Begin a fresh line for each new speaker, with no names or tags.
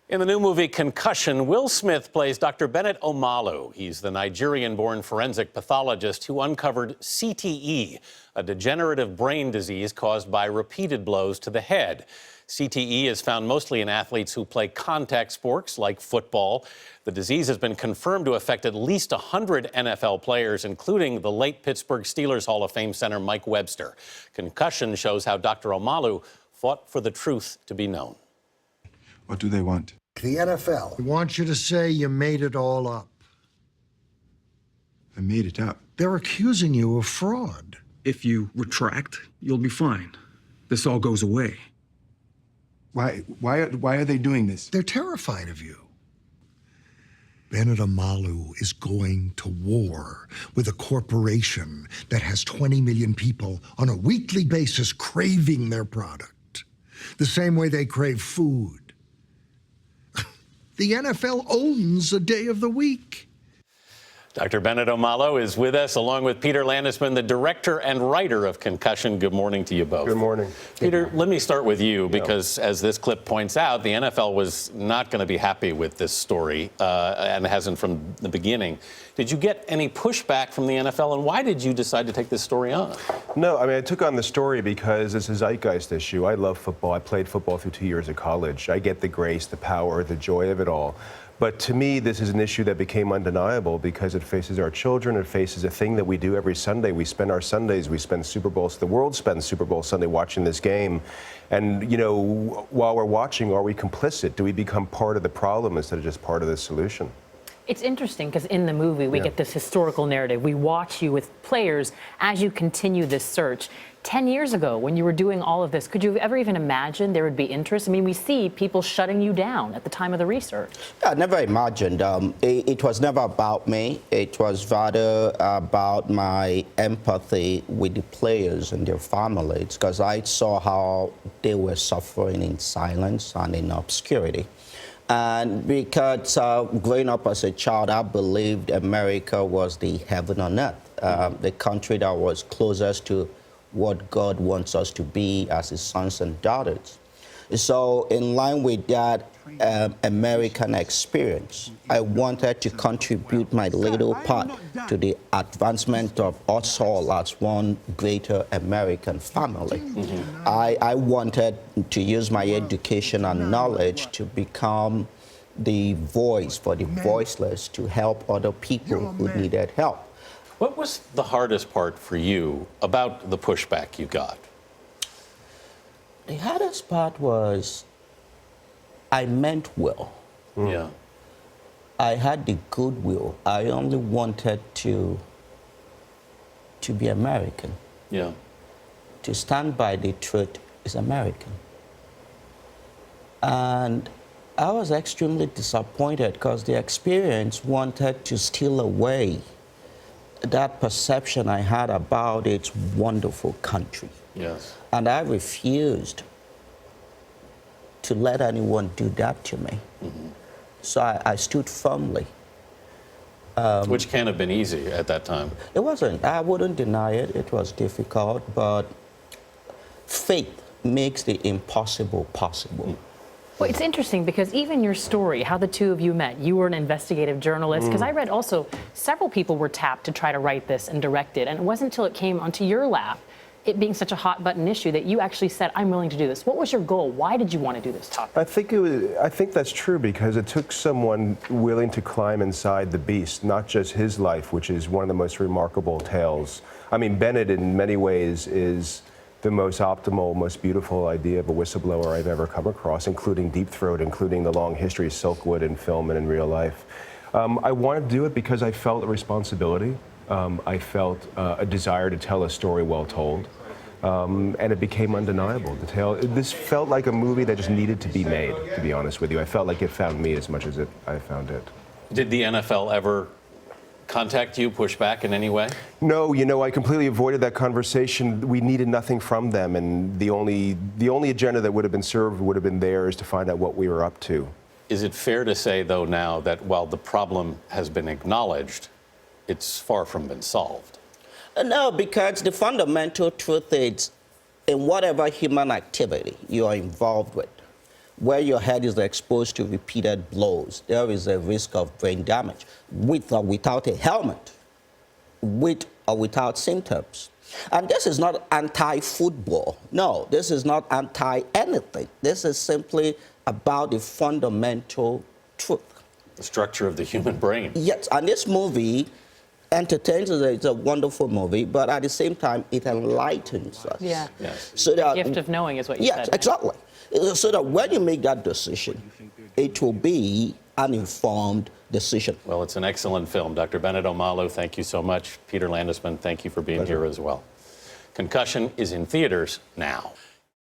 In the new movie Concussion, Will Smith plays Dr. Bennett Omalu. He's the Nigerian-born forensic pathologist who uncovered CTE, a degenerative brain disease caused by repeated blows to the head. CTE is found mostly in athletes who play contact sports like football. The disease has been confirmed to affect at least 100 NFL players, including the late Pittsburgh Steelers Hall of Fame center Mike Webster. Concussion shows how Dr. Omalu fought for the truth to be known.
What do they want?
The NFL.
I want you to say you made it all up.
I made it up.
They're accusing you of fraud.
If you retract, you'll be fine. This all goes away.
Why are they doing this?
They're terrified of you. Bennett Omalu is going to war with a corporation that has 20 million people on a weekly basis craving their product, the same way they crave food. The NFL owns a day of the week.
Dr. Bennett Omalu is with us, along with Peter Landesman, the director and writer of Concussion. Good morning to you both.
Good morning.
Peter, let me start with you, because as this clip points out, the NFL was not going to be happy with this story, and hasn't from the beginning. Did you get any pushback from the NFL, and why did you decide to take this story on?
No, I mean, I took on the story because it's a zeitgeist issue. I love football. I played football through 2 years of college. I get the grace, the power, the joy of it all. But to me, this is an issue that became undeniable because it faces our children. It faces a thing that we do every Sunday. We spend our Sundays, we spend Super Bowls. The world spends Super Bowl Sunday watching this game. And, you know, while we're watching, are we complicit? Do we become part of the problem instead of just part of the solution?
It's interesting because in the movie, we get this historical narrative. We watch you with players as you continue this search. 10 years ago, when you were doing all of this, could you have ever even imagined there would be interest? I mean, we see people shutting you down at the time of the research.
I never imagined. It was never about me. It was rather about my empathy with the players and their families, because I saw how they were suffering in silence and in obscurity. And because growing up as a child, I believed America was the heaven on earth, the country that was closest to what God wants us to be as his sons and daughters. So in line with that American experience, I wanted to contribute my little part to the advancement of us all as one greater American family. I wanted to use my education and knowledge to become the voice for the voiceless, to help other people who needed help.
What was the hardest part for you about the pushback you got?
The hardest part was I meant well.
Yeah.
I had the goodwill. I only wanted to be American.
Yeah.
To stand by the truth is American. And I was extremely disappointed because the experience wanted to steal away that perception I had about its wonderful country.
Yes.
And I refused to let anyone do that to me. So I stood firmly.
Which can't have been easy at that time.
It wasn't. I wouldn't deny it. It was difficult, but faith makes the impossible possible.
Well, it's interesting because even your story, how the two of you met, you were an investigative journalist, because I read also several people were tapped to try to write this and direct it, and it wasn't until it came onto your lap, it being such a hot button issue, that you actually said, I'm willing to do this. What was your goal? Why did you want to do this topic?
I think that's true because it took someone willing to climb inside the beast, not just his life, which is one of the most remarkable tales. I mean, Bennett in many ways is the most optimal, most beautiful idea of a whistleblower I've ever come across, including Deep Throat, including the long history of Silkwood in film and in real life. I wanted to do it because I felt a responsibility. I felt a desire to tell a story well told. And it became undeniable. This felt like a movie that just needed to be made, to be honest with you. I felt like it found me as much as I found it.
Did the NFL ever contact you, push back in any way?
No, you know, I completely avoided that conversation. We needed nothing from them, and the only agenda that would have been served would have been theirs to find out what we were up to.
Is it fair to say, though, now that while the problem has been acknowledged, it's far from been solved?
No, because the fundamental truth is in whatever human activity you are involved with, where your head is exposed to repeated blows, there is a risk of brain damage, with or without a helmet, with or without symptoms. And this is not anti-football. No, this is not anti-anything. This is simply about the fundamental truth.
The structure of the human brain.
Yes, and this movie entertains us. It's a wonderful movie, but at the same time, it enlightens us.
Yeah.
Yes.
So that,
Gift of knowing is what you said.
yes, exactly. So that when you make that decision, it will be an informed decision.
Well, it's an excellent film. Dr. Bennett Omalu, thank you so much. Peter Landesman, thank you for being here as well. Concussion is in theaters now.